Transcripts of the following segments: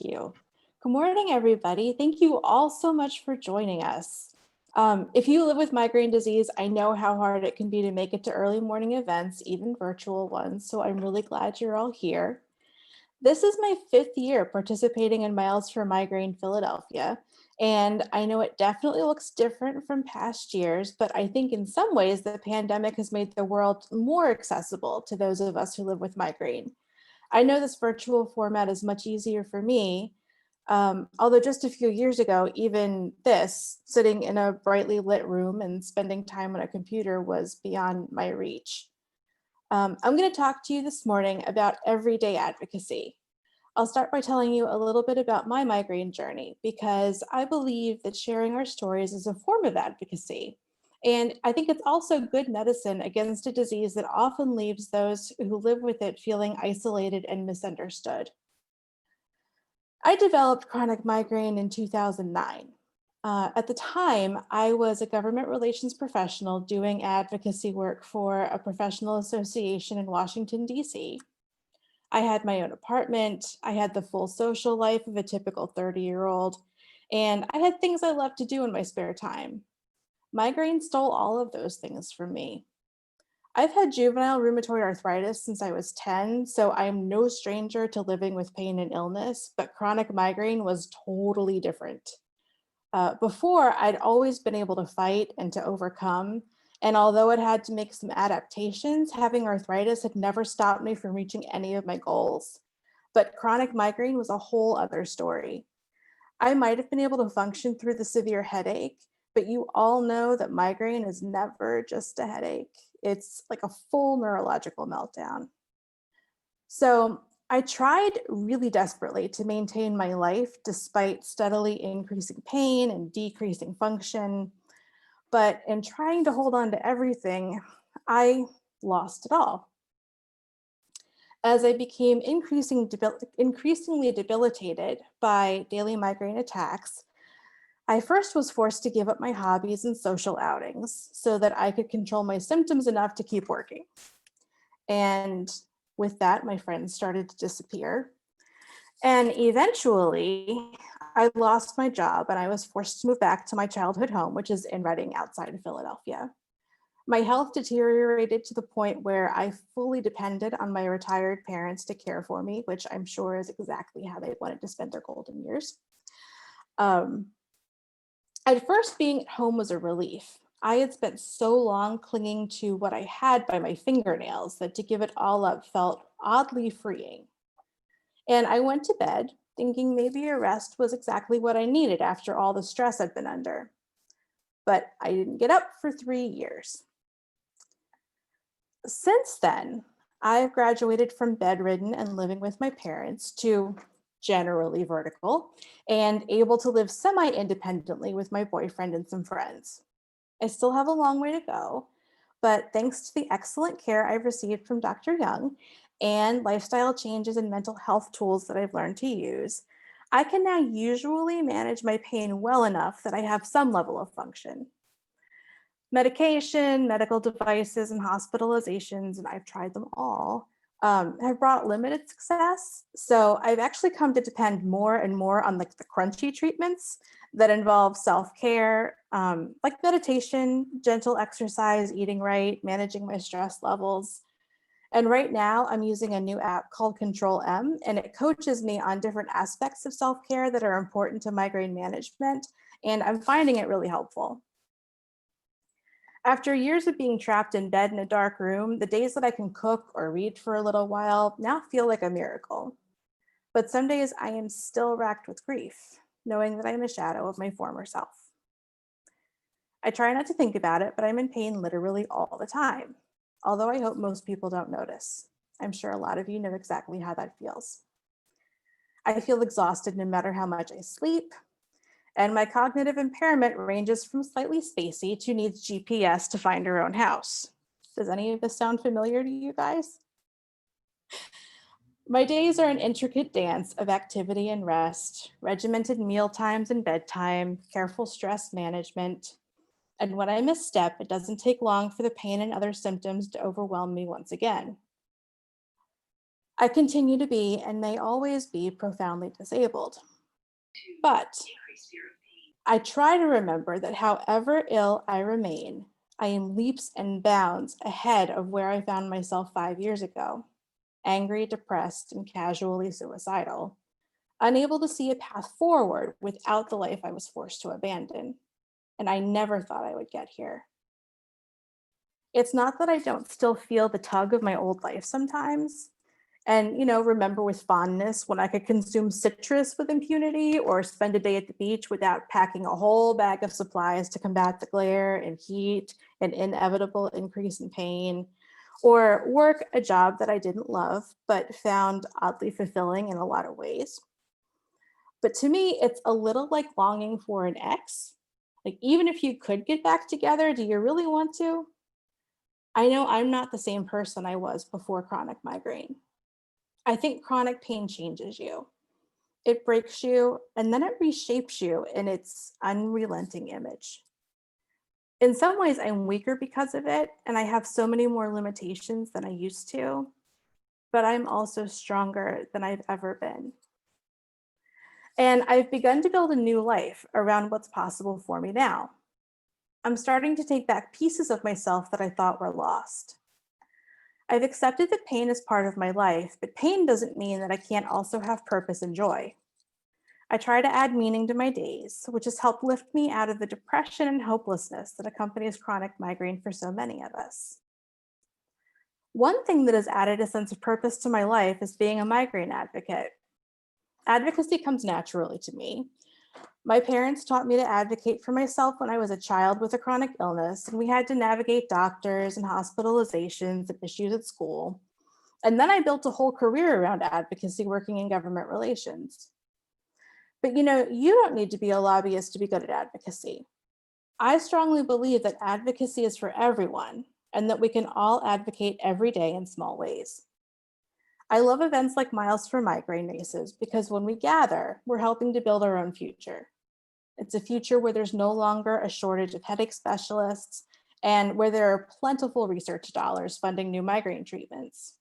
you. Good morning, everybody. Thank you all so much for joining us. If you live with migraine disease, I know how hard it can be to make it to early morning events, even virtual ones, so I'm really glad you're all here. This is my 5th year participating in Miles for Migraine Philadelphia, and I know it definitely looks different from past years, but I think in some ways the pandemic has made the world more accessible to those of us who live with migraine. I know this virtual format is much easier for me, although just a few years ago, even this, sitting in a brightly lit room and spending time on a computer was beyond my reach. I'm going to talk to you this morning about everyday advocacy. I'll start by telling you a little bit about my migraine journey because I believe that sharing our stories is a form of advocacy. And I think it's also good medicine against a disease that often leaves those who live with it feeling isolated and misunderstood. I developed chronic migraine in 2009. At the time, I was a government relations professional doing advocacy work for a professional association in Washington, D.C. I had my own apartment, I had the full social life of a typical 30-year-old, and I had things I loved to do in my spare time. Migraine stole all of those things from me. I've had juvenile rheumatoid arthritis since I was 10, so I'm no stranger to living with pain and illness, but chronic migraine was totally different. Before, I'd always been able to fight and to overcome, and although it had to make some adaptations, having arthritis had never stopped me from reaching any of my goals. But chronic migraine was a whole other story. I might have been able to function through the severe headache, but you all know that migraine is never just a headache. It's like a full neurological meltdown. So I tried really desperately to maintain my life despite steadily increasing pain and decreasing function. But in trying to hold on to everything, I lost it all. As I became increasingly debilitated by daily migraine attacks, I first was forced to give up my hobbies and social outings so that I could control my symptoms enough to keep working. And with that, my friends started to disappear. And eventually, I lost my job and I was forced to move back to my childhood home, which is in Reading outside of Philadelphia. My health deteriorated to the point where I fully depended on my retired parents to care for me, which I'm sure is exactly how they wanted to spend their golden years. At first, being at home was a relief. I had spent so long clinging to what I had by my fingernails that to give it all up felt oddly freeing. And I went to bed thinking maybe a rest was exactly what I needed after all the stress I'd been under. But I didn't get up for 3 years. Since then, I've graduated from bedridden and living with my parents to generally vertical and able to live semi-independently with my boyfriend and some friends. I still have a long way to go, but thanks to the excellent care I've received from Dr. Young and lifestyle changes and mental health tools that I've learned to use, I can now usually manage my pain well enough that I have some level of function. Medication, medical devices, and hospitalizations, and I've tried them all, have brought limited success. So I've actually come to depend more and more on like the crunchy treatments that involve self-care, like meditation, gentle exercise, eating right, managing my stress levels. And right now I'm using a new app called Control M, and it coaches me on different aspects of self-care that are important to migraine management. And I'm finding it really helpful. After years of being trapped in bed in a dark room, the days that I can cook or read for a little while now feel like a miracle. But some days I am still racked with grief, knowing that I'm a shadow of my former self. I try not to think about it, but I'm in pain literally all the time, although I hope most people don't notice. I'm sure a lot of you know exactly how that feels. I feel exhausted no matter how much I sleep, and my cognitive impairment ranges from slightly spacey to needs GPS to find her own house. Does any of this sound familiar to you guys? My days are an intricate dance of activity and rest, regimented meal times and bedtime, careful stress management. And when I misstep, it doesn't take long for the pain and other symptoms to overwhelm me once again. I continue to be and may always be profoundly disabled. But I try to remember that however ill I remain, I am leaps and bounds ahead of where I found myself 5 years ago, angry, depressed, and casually suicidal, unable to see a path forward without the life I was forced to abandon. And I never thought I would get here. It's not that I don't still feel the tug of my old life sometimes, and remember with fondness when I could consume citrus with impunity or spend a day at the beach without packing a whole bag of supplies to combat the glare and heat and inevitable increase in pain, or work a job that I didn't love but found oddly fulfilling in a lot of ways. But to me, it's a little like longing for an ex. Like, even if you could get back together, do you really want to? I know I'm not the same person I was before chronic migraine. I think chronic pain changes you. It breaks you and then it reshapes you in its unrelenting image. In some ways, I'm weaker because of it, and I have so many more limitations than I used to, but I'm also stronger than I've ever been. And I've begun to build a new life around what's possible for me now. I'm starting to take back pieces of myself that I thought were lost. I've accepted that pain is part of my life, but pain doesn't mean that I can't also have purpose and joy. I try to add meaning to my days, which has helped lift me out of the depression and hopelessness that accompanies chronic migraine for so many of us. One thing that has added a sense of purpose to my life is being a migraine advocate. Advocacy comes naturally to me. My parents taught me to advocate for myself when I was a child with a chronic illness, and we had to navigate doctors and hospitalizations and issues at school. And then I built a whole career around advocacy working in government relations. But you don't need to be a lobbyist to be good at advocacy. I strongly believe that advocacy is for everyone and that we can all advocate every day in small ways. I love events like Miles for Migraine Races because when we gather, we're helping to build our own future. It's a future where there's no longer a shortage of headache specialists and where there are plentiful research dollars funding new migraine treatments.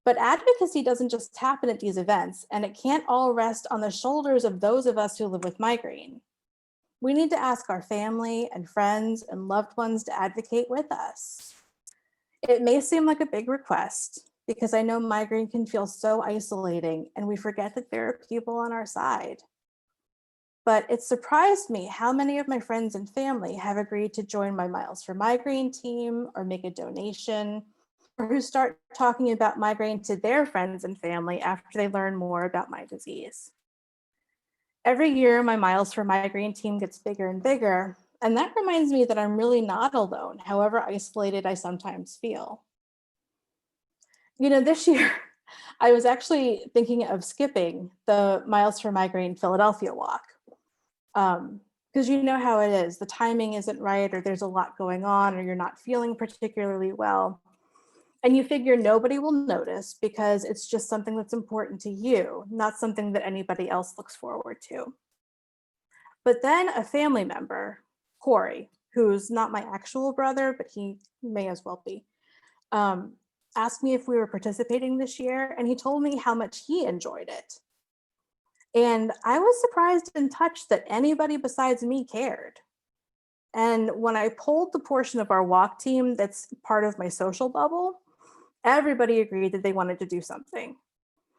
But advocacy doesn't just happen at these events, and it can't all rest on the shoulders of those of us who live with migraine. We need to ask our family and friends and loved ones to advocate with us. It may seem like a big request because I know migraine can feel so isolating and we forget that there are people on our side. But it surprised me how many of my friends and family have agreed to join my Miles for Migraine team or make a donation, or who start talking about migraine to their friends and family after they learn more about my disease. Every year, my Miles for Migraine team gets bigger and bigger, and that reminds me that I'm really not alone, however isolated I sometimes feel. This year, I was actually thinking of skipping the Miles for Migraine Philadelphia walk. Because you know how it is, the timing isn't right, or there's a lot going on, or you're not feeling particularly well. And you figure nobody will notice because it's just something that's important to you, not something that anybody else looks forward to. But then a family member, Corey, who's not my actual brother, but he may as well be, um, asked me if we were participating this year, and he told me how much he enjoyed it. And I was surprised and touched that anybody besides me cared. And when I polled the portion of our walk team that's part of my social bubble, everybody agreed that they wanted to do something.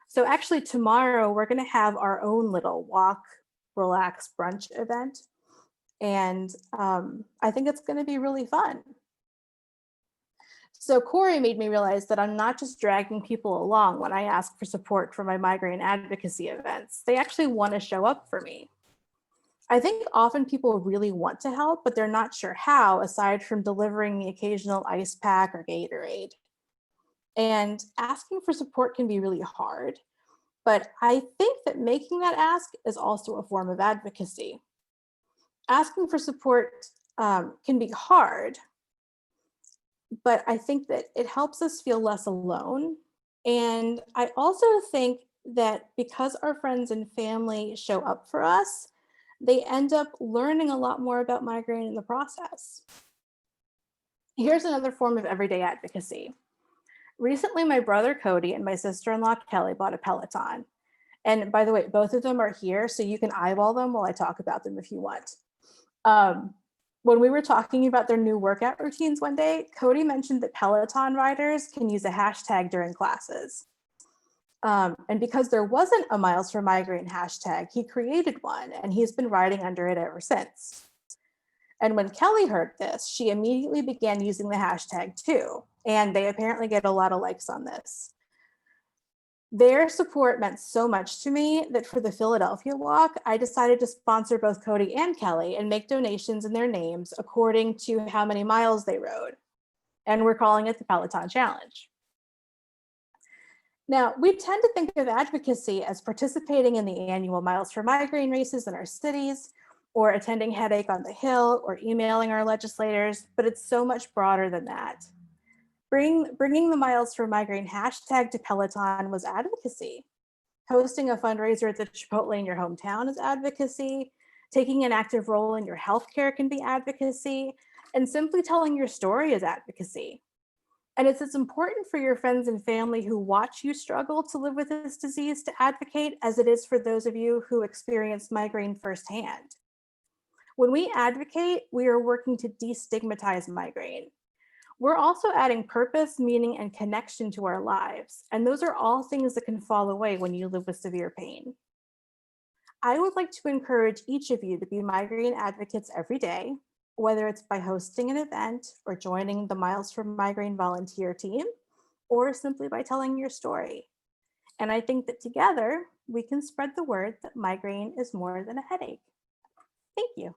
So actually tomorrow we're going to have our own little walk, relax brunch event. And I think it's going to be really fun. So Corey made me realize that I'm not just dragging people along when I ask for support for my migraine advocacy events. They actually want to show up for me. I think often people really want to help, but they're not sure how, aside from delivering the occasional ice pack or Gatorade. And asking for support can be really hard, but I think that making that ask is also a form of advocacy. Asking for support can be hard, but I think that it helps us feel less alone. And I also think that because our friends and family show up for us, they end up learning a lot more about migraine in the process. Here's another form of everyday advocacy. Recently, my brother Cody and my sister-in-law Kelly bought a Peloton. And by the way, both of them are here, so you can eyeball them while I talk about them if you want. Um, when we were talking about their new workout routines one day, Cody mentioned that Peloton riders can use a hashtag during classes. And because there wasn't a Miles for Migraine hashtag, he created one and he's been riding under it ever since. And when Kelly heard this, she immediately began using the hashtag too. And they apparently get a lot of likes on this. Their support meant so much to me that for the Philadelphia walk, I decided to sponsor both Cody and Kelly and make donations in their names according to how many miles they rode. And we're calling it the Peloton Challenge. Now, we tend to think of advocacy as participating in the annual Miles for Migraine races in our cities, or attending Headache on the Hill, or emailing our legislators, but it's so much broader than that. Bringing the Miles for Migraine hashtag to Peloton was advocacy. Hosting a fundraiser at the Chipotle in your hometown is advocacy. Taking an active role in your healthcare can be advocacy. And simply telling your story is advocacy. And it's as important for your friends and family who watch you struggle to live with this disease to advocate as it is for those of you who experience migraine firsthand. When we advocate, we are working to destigmatize migraine. We're also adding purpose, meaning, and connection to our lives. And those are all things that can fall away when you live with severe pain. I would like to encourage each of you to be migraine advocates every day, whether it's by hosting an event or joining the Miles for Migraine volunteer team, or simply by telling your story. And I think that together we can spread the word that migraine is more than a headache. Thank you.